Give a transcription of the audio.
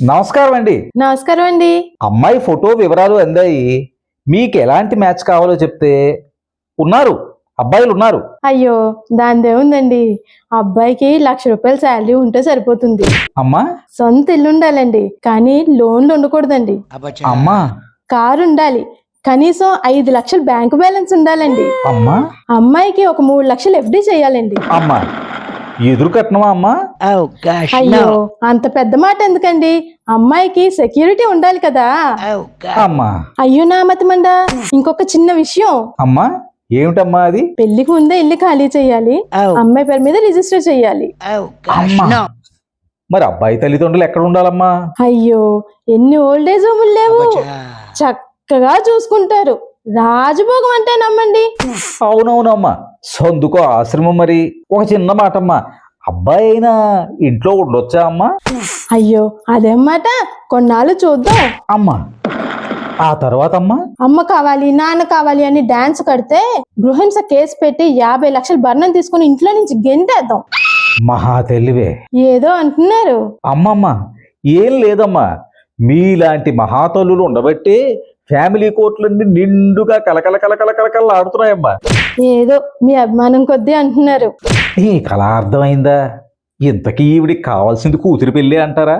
నమస్కారం అండి. నమస్కారం అండి. అమ్మాయి ఫోటో వివరాలు అందాయి. మీకు ఎలాంటి మ్యాచ్ కావాలో చెప్తే ఉన్నారు, అబ్బాయిలు ఉన్నారు. అయ్యో, దానిదేముందండి. అబ్బాయికి ₹1,00,000 శాలరీ ఉంటే సరిపోతుంది. అమ్మా సొంత ఇల్లు ఉండాలండి, కానీ లోన్లు ఉండకూడదండి. అమ్మా కారు ఉండాలి, కనీసం 5 లక్షలు బ్యాంకు బ్యాలెన్స్ ఉండాలండి. అమ్మా అమ్మాయికి ఒక 3 లక్షలు ఎఫ్డి చేయాలండి. అమ్మా ఎదురు కట్నమా అమ్మా? అయ్యో, అంత పెద్ద మాట ఎందుకండి. అమ్మాయికి సెక్యూరిటీ ఉండాలి కదా. అమ్మా అయ్యో నా మతిమండా, ఇంకొక చిన్న విషయం. అమ్మా ఏమిటమ్మా అది? పెళ్లికి ముందే ఇల్లు ఖాళీ చేయాలి, అమ్మాయి పేరు మీద రిజిస్టర్ చేయాలి. అమ్మా మరి అబ్బాయి తల్లిదండ్రులు ఎక్కడ ఉండాలమ్మా? అయ్యో, ఎన్ని ఓల్డ్ ఏజ్ హోములు లేవు, చక్కగా చూసుకుంటారు. రాజభోగం అంటే నమ్మండి. అవునవునమ్మా, సందుకో ఆశ్రమం. మరి ఒక చిన్న మాటమ్మా, అబ్బాయి అయినా ఇంట్లో ఉండొచ్చా అమ్మా? అయ్యో అదేం మాట, కొన్నాళ్ళు చూద్దాం. అమ్మా ఆ తర్వాత అమ్మా? అమ్మ కావాలి నాన్న కావాలి అని డాన్స్ కడితే గృహింస కేసు పెట్టి 50 లక్షలు భరణం తీసుకుని ఇంట్లో నుంచి గెంటేద్దాం. మహా తెలివే. ఏదో అంటున్నారు. అమ్మమ్మ ఏం లేదమ్మా, మీలాంటి మహాతల్లులు ఉండబట్టి ఫ్యామిలీ కోర్టులన్నీ నిండుగా కలకల కలకల కలకల ఆడుతున్నాయమ్మా. ఏదో మీ అభిమానం కొద్దీ అంటున్నారు. ఈ కళ అర్థమైందా? ఇంతకీ ఈవిడికి కావాల్సింది కూతురు పెళ్ళి అంటారా?